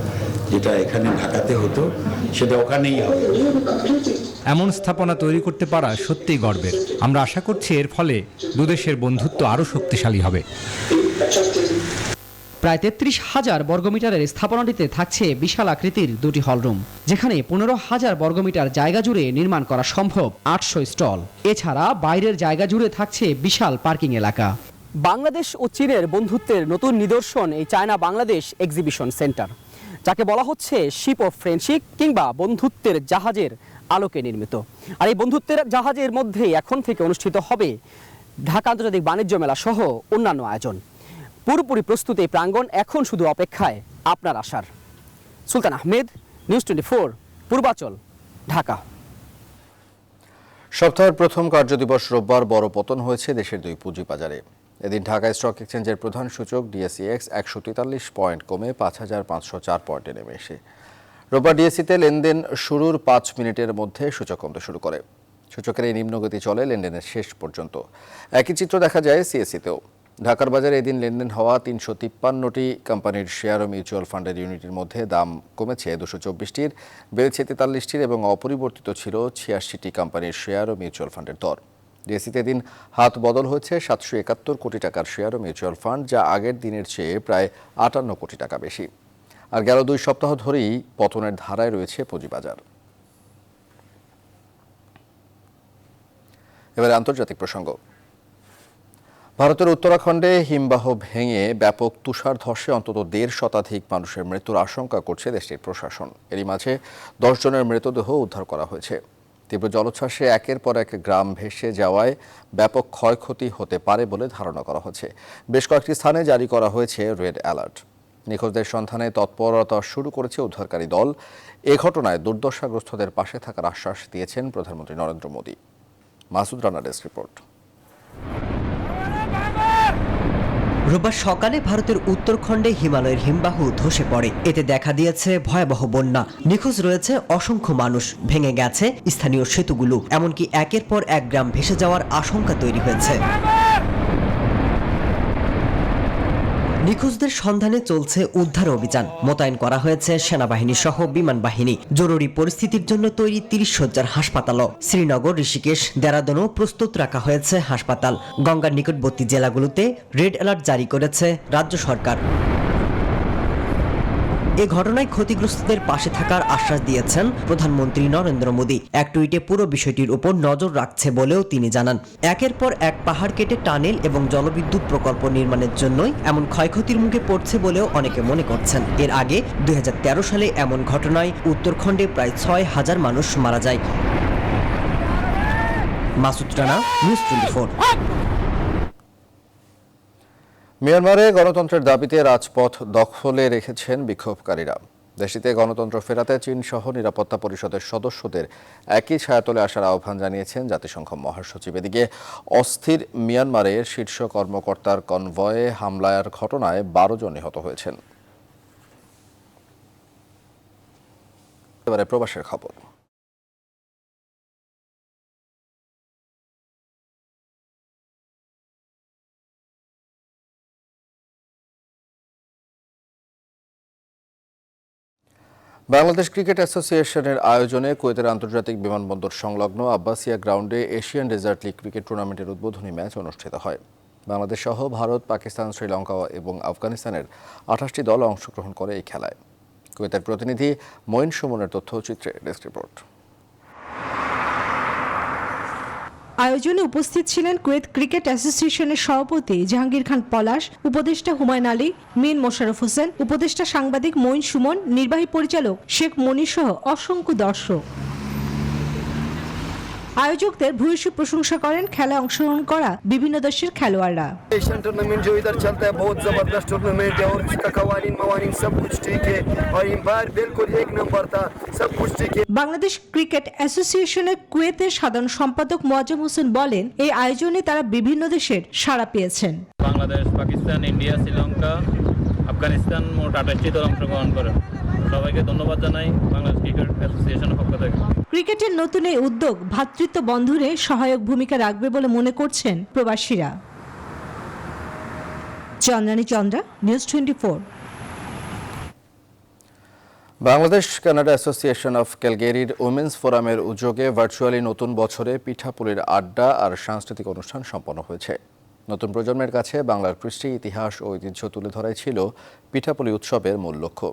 যেটা এখানে ঢাকাতে হতো সেটা ওখানেই হবে। এমন স্থাপনা তৈরি করতে পারা সত্যিই গর্বের। আমরা আশা করছি এর ফলে দুদেশের বন্ধুত্ব আরও শক্তিশালী হবে। প্রায় 33,000 বর্গমিটারের স্থাপনাটিতে থাকছে বিশাল আকৃতির দুটি হলরুম, যেখানে 15,000 বর্গমিটার জায়গা জুড়ে নির্মাণ করা সম্ভব 800 স্টল। এছাড়া বাইরের জায়গা জুড়ে থাকছে বিশাল পার্কিং এলাকা। বাংলাদেশ ও চীনের বন্ধুত্বের নতুন নিদর্শন এই চায়না বাংলাদেশ এক্সিবিশন সেন্টার, যাকে বলা হচ্ছে শিপ অফ ফ্রেন্ডশিপ কিংবা বন্ধুত্বের জাহাজের আলোকে নির্মিত। আর এই বন্ধুত্বের জাহাজের মধ্যেই এখন থেকে অনুষ্ঠিত হবে ঢাকা আন্তর্জাতিক বাণিজ্য মেলা সহ অন্যান্য আয়োজন। পুরোপুরি প্রস্তুত এই প্রাঙ্গণ এখন শুধু অপেক্ষায় আপনার আসার। সুলতান আহমেদ, নিউজ 24, পূর্বাচল, ঢাকা। সপ্তাহের প্রথম কার্যদিবস রোববার বড় পতন হয়েছে দেশের দুই পুঁজিবাজারে। এদিন ঢাকা স্টক এক্সচেঞ্জের প্রধান সূচক ডিএসইএক্স 143 পয়েন্ট কমে 5,504 পয়েন্টে নেমে এসে রোববার ডিএসইতে লেনদেন শুরুর 5 মিনিটের মধ্যে সূচক কমতে শুরু করে। সূচকের এই নিম্নগতি চলে লেনদেনের শেষ পর্যন্ত। একই চিত্র দেখা যায় সিএসইতেও। ঢাকার বাজারে এদিন লেনদেন হওয়া 353টি কোম্পানির শেয়ার ও মিউচুয়াল ফান্ডের ইউনিটের মধ্যে দাম কমেছে 224টির, বেড়েছে 43টির এবং অপরিবর্তিত ছিল 86টি কোম্পানির শেয়ার ও মিউচুয়াল ফান্ডের দর। ডিএসইতে এদিন হাত বদল হয়েছে 771 কোটি টাকার শেয়ার ও মিউচুয়াল ফান্ড, যা আগের দিনের চেয়ে প্রায় 58 কোটি টাকা বেশি। আর গেল 2 সপ্তাহ ধরেই পতনের ধারায় রয়েছে পুঁজিবাজার। এবারে আন্তর্জাতিক প্রসঙ্গ। ভারতের উত্তরাখণ্ডে হিমবাহ ভেঙে ব্যাপক তুষার ধসে অন্তত 1.5 শতাধিক মানুষের মৃত্যুর আশঙ্কা করছে দেশটির প্রশাসন। এরই মাঝে 10 জনের মৃতদেহ উদ্ধার করা হয়েছে। তীব্র জলোচ্ছ্বাসে একের পর এক গ্রাম ভেসে যাওয়ায় ব্যাপক ক্ষয়ক্ষতি হতে পারে বলে ধারণা করা হচ্ছে। বেশ কয়েকটি স্থানে জারি করা হয়েছে রেড অ্যালার্ট। নিখোঁজদের সন্ধানে তৎপরতা শুরু করেছে উদ্ধারকারী দল। এ ঘটনায় দুর্দশাগ্রস্তদের পাশে থাকার আশ্বাস দিয়েছেন প্রধানমন্ত্রী নরেন্দ্র মোদী। Masud Rana desk report. রোববার সকালে ভারতের উত্তরখণ্ডে হিমালয়ের হিমবাহ ধসে পড়ে। এতে দেখা দিয়েছে ভয়াবহ বন্যা। নিখোঁজ রয়েছে অসংখ্য মানুষ, ভেঙে গেছে স্থানীয় সেতুগুলো, এমনকি একের পর এক গ্রাম ভেসে যাওয়ার আশঙ্কা তৈরি হয়েছে। নিখোঁজদের সন্ধানে চলছে উদ্ধার অভিযান। মোতায়েন করা হয়েছে সেনাবাহিনী সহ বিমান বাহিনী। জরুরি পরিস্থিতির জন্য তৈরি 30 শয্যার হাসপাতালও। শ্রীনগর, ঋষিকেশ, দেরাদুনও প্রস্তুত রাখা হয়েছে হাসপাতাল। গঙ্গার নিকটবর্তী জেলাগুলোতে রেড অ্যালার্ট জারি করেছে রাজ্য সরকার। এ ঘটনায় ক্ষতিগ্রস্তদের পাশে থাকার আশ্বাস দিয়েছেন প্রধানমন্ত্রী নরেন্দ্র মোদী। এক টুইটে পুরো বিষয়টির উপর নজর রাখছে বলেও তিনি জানান। একের পর এক পাহাড় কেটে টানেল এবং জলবিদ্যুৎ প্রকল্প নির্মাণের জন্যই এমন ক্ষয়ক্ষতির মুখে পড়ছে বলেও অনেকে মনে করছেন। এর আগে 2013 সালে এমন ঘটনায় উত্তরখণ্ডে প্রায় 6,000 মানুষ মারা যায়। মাসুদ রানা, নিউজ 24। মিয়ানমারে গণতন্ত্রের দাবিতে রাজপথ দখলে রেখেছেন বিক্ষোভকারীরা। দেশটিতে গণতন্ত্র ফেরাতে চীন সহ নিরাপত্তা পরিষদের সদস্যদের একই ছায়াতলে আসার আহ্বান জানিয়েছেন জাতিসংঘ মহাসচিব। এদিকে অস্থির মিয়ানমারের শীর্ষ কর্মকর্তার কনভয়ে হামলার ঘটনায় 12 জন নিহত হয়েছেন। এবারে প্রবাসের খবর। বাংলাদেশ ক্রিকেট অ্যাসোসিয়েশনের আয়োজনে কুয়েতের আন্তর্জাতিক বিমানবন্দর সংলগ্ন আব্বাসিয়া গ্রাউন্ডে এশিয়ান ডেজার্ট লিগ ক্রিকেট টুর্নামেন্টের উদ্বোধনী ম্যাচ অনুষ্ঠিত হয়। বাংলাদেশ সহ ভারত, পাকিস্তান, শ্রীলঙ্কা এবং আফগানিস্তানের 28টি দল অংশগ্রহণ করে এই খেলায়। কুয়েতের প্রতিনিধি মঈন সুমনের তথ্যচিত্রে ডেস্ক রিপোর্ট। আয়োজনে উপস্থিত ছিলেন কুয়েত ক্রিকেট অ্যাসোসিয়েশনের সভাপতি জাহাঙ্গীর খান পলাশ, উপদেষ্টা হুমায়ুন আলী, মীর মোশাররফ হোসেন, উপদেষ্টা সাংবাদিক মঈন সুমন, নির্বাহী পরিচালক শেখ মনির সহ অসংখ্য দর্শক। আয়োজকদের ভূয়সী প্রশংসা করেন খেলায় অংশগ্রহণ করা বিভিন্ন দেশের খেলোয়াড়রা। एशियन टूर्नामेंट जो इधर चलता है बहुत जबरदस्त टूर्नामेंट है और इसका कवानीन मवानीन सब कुछ ठीक है और ये बार बिल्कुल एक नंबर था, सब कुछ ठीक है। বাংলাদেশ ক্রিকেট অ্যাসোসিয়েশনের কুয়েতের সাধারণ সম্পাদক মোয়াজ্জেম হোসেন বলেন, এই আয়োজনে তারা বিভিন্ন দেশের সাড়া পেয়েছেন। বাংলাদেশ, পাকিস্তান, ইন্ডিয়া, শ্রীলঙ্কা, আফগানিস্তান মোট 28টি দল অংশগ্রহণ করে। সবাইকে ধন্যবাদ জানাই বাংলাদেশ ক্রিকেট অ্যাসোসিয়েশনের পক্ষ থেকে। ক্রিকেটের নতুন এই উদ্যোগ ভ্রাতৃত্ব বন্ধনে সহায়ক ভূমিকা রাখবে বলে মনে করছেন প্রবাসীরা। Chandrani Chandra, news 24। Bangladesh Canada association of ক্যালগেরির উইমেন্স ফোরামের উদ্যোগে ভার্চুয়ালি নতুন বছরে পিঠাপুলির আড্ডা আর সাংস্কৃতিক অনুষ্ঠান সম্পন্ন হয়েছে। নতুন প্রজন্মের কাছে বাংলার কৃষ্টি, ইতিহাস ও ঐতিহ্য তুলে ধরাই ছিল পিঠাপুলি উৎসবের মূল লক্ষ্য।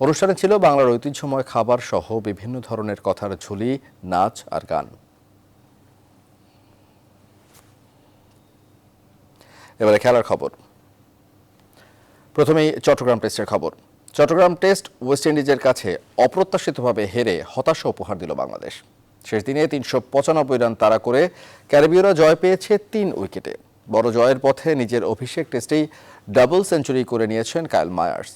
অনুষ্ঠানে ছিল বাংলার ঐতিহ্যময় খাবার সহ বিভিন্ন ধরনের কথার ঝুলি, নাচ আর গান। এবারে খেলার খবর। প্রথমেই চট্টগ্রাম টেস্টের খবর। চট্টগ্রাম টেস্ট ওয়েস্ট ইন্ডিজের কাছে অপ্রত্যাশিতভাবে হেরে হতাশা উপহার দিল বাংলাদেশ। শেষ দিনে 395 রান তাড়া করে ক্যারিবীয়রা জয় পেয়েছে 3 উইকেটে। বড় জয়ের পথে নিজের অভিষেক টেস্টেই ডাবল সেঞ্চুরি করে নিয়েছেন কাইল মায়ার্স।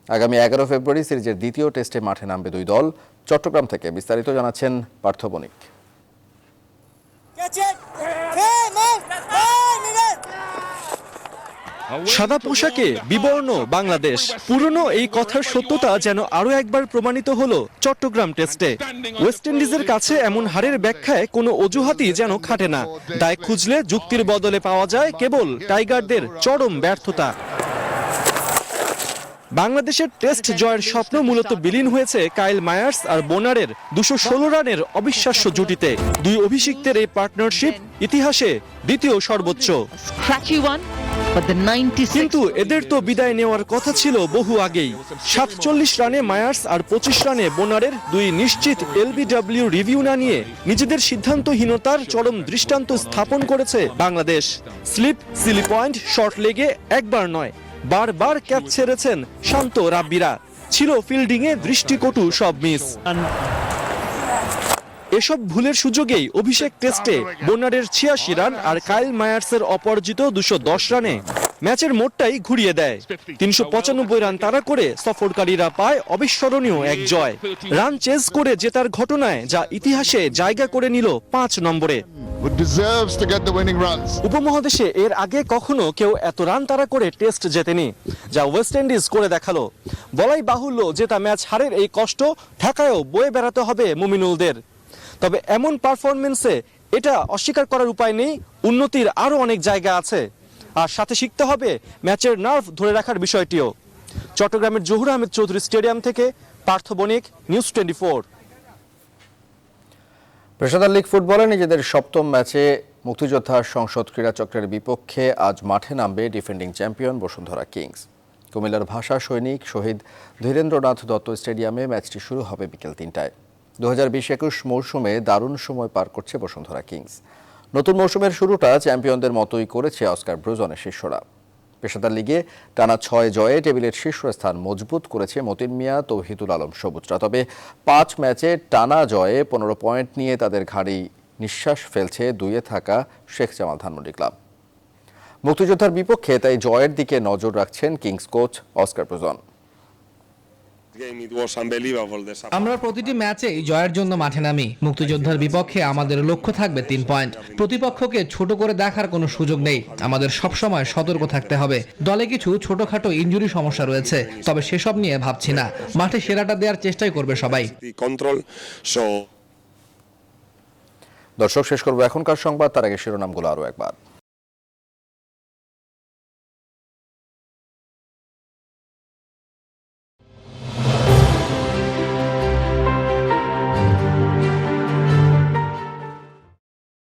আগামী 11 ফেব্রুয়ারি সিরিজের দ্বিতীয় টেস্টে মাঠে নামবে দুই দল। চট্টগ্রাম থেকে বিস্তারিত জানাচ্ছেন পার্থ বণিক। সাদা পোশাকে বিবর্ণ বাংলাদেশ, পুরনো এই কথার সত্যতা যেন আরো একবার প্রমাণিত হলো চট্টগ্রাম টেস্টে। ওয়েস্ট ইন্ডিজের কাছে এমন হারের ব্যাখ্যায় কোনো অজুহাতই যেন খাটে না। দায় খুঁজলে যুক্তির বদলে পাওয়া যায় কেবল টাইগারদের চরম ব্যর্থতা। বাংলাদেশের টেস্ট জয়ের স্বপ্ন মূলত বিলীন হয়েছে কাইল মায়ার্স আর বোনারের 216 রানের অবিশ্বাস্য জুটিতে। দুই অভিষিক্তের এই পার্টনারশিপ ইতিহাসে দ্বিতীয় সর্বোচ্চ। কিন্তু এদের তো বিদায় নেওয়ার কথা ছিল বহু আগেই। 47 রানে মায়ার্স আর 25 রানে বোনারের দুই নিশ্চিত এলবিডব্লিউ রিভিউ না নিয়ে নিজেদের সিদ্ধান্তহীনতার চরম দৃষ্টান্ত স্থাপন করেছে Bangladesh. Slip, silly point, short লেগে একবার নয় বারবার ক্যাচ ছেড়েছেন শান্ত রাব্বিরা। ছিল ফিল্ডিংয়ে দৃষ্টিকটু সব মিস। এসব ভুলের সুযোগেই অভিষেক টেস্টে বোনারের 86 রান আর কাইল মায়ার্সের অপরাজিত 210 রানে ম্যাচের মোড়টাই ঘুরিয়ে দেয়। 395 রান তাড়া করে সফরকারীরা পায় অবিস্মরণীয় এক জয়। রান চেজ করে জেতার ঘটনায় যা ইতিহাসে জায়গা করে নিল 5 নম্বরে। উপমহাদেশে এর আগে কখনো কেউ এত রান তাড়া করে টেস্ট জেতেনি, যা ওয়েস্ট ইন্ডিজ করে দেখালো। বলাই বাহুল্য জেতা ম্যাচ হারের এই কষ্ট ঢাকায়ও বয়ে বেড়াতে হবে মুমিনুলদের। তবে এমন পারফরমেন্সে এটা অস্বীকার করার উপায় নেই, উন্নতির আরো অনেক জায়গা আছে। আর সাথে শিখতে হবে ম্যাচের নার্ভ ধরে রাখার বিষয়টিও। চট্টগ্রামের জহুর আহমেদ চৌধুরী স্টেডিয়াম থেকে পার্থ বণিক, নিউজ 24। পেশাদার লীগ ফুটবলে নিজেদের সপ্তম ম্যাচে মুক্তিযোদ্ধা সংসদ ক্রীড়াচক্রের বিপক্ষে আজ মাঠে নামবে ডিফেন্ডিং চ্যাম্পিয়ন বসুন্ধরা কিংস। কুমিল্লার ভাষা সৈনিক শহীদ ধীরেন্দ্রনাথ দত্ত স্টেডিয়ামে ম্যাচটি শুরু হবে বিকেল 3টায়। 2020-21 মৌসুমে দারুণ সময় পার করছে বসুন্ধরা কিংস। নতুন মৌসুমের শুরুটা চ্যাম্পিয়নদের মতোই করেছে অস্কার ব্রুজনের শিষ্যরা। পেশাদার লিগে টানা 6 জয়ে টেবিলের শীর্ষস্থান মজবুত করেছে মতিন মিয়া, তৌহিদুল আলম সবুজরা। তবে 5 ম্যাচে টানা জয়ে 15 পয়েন্ট নিয়ে তাদের ঘাড়ি নিঃশ্বাস ফেলছে 2-এ থাকা শেখ জামাল ধানমন্ডি ক্লাব। মুক্তিযোদ্ধার বিপক্ষে তাই জয়ের দিকে নজর রাখছেন কিংস কোচ অস্কার ব্রুজন। আমরা প্রতিটি ম্যাচেই জয়ের জন্য মাঠে নামি। মুক্তিযোদ্ধার বিপক্ষে আমাদের লক্ষ্য থাকবে 3 পয়েন্ট। প্রতিপক্ষকে ছোট করে দেখার কোনো সুযোগ নেই। আমাদের সবসময় সতর্ক থাকতে হবে। দলে কিছু ছোটখাটো ইনজুরি সমস্যা রয়েছে, তবে সেসব নিয়ে ভাবছি না। মাঠে সেরাটা দেওয়ার চেষ্টাই করবে সবাই। দর্শক, শেষ করবো এখনকার সংবাদ, তার আগে শিরোনামগুলো আরো একবার।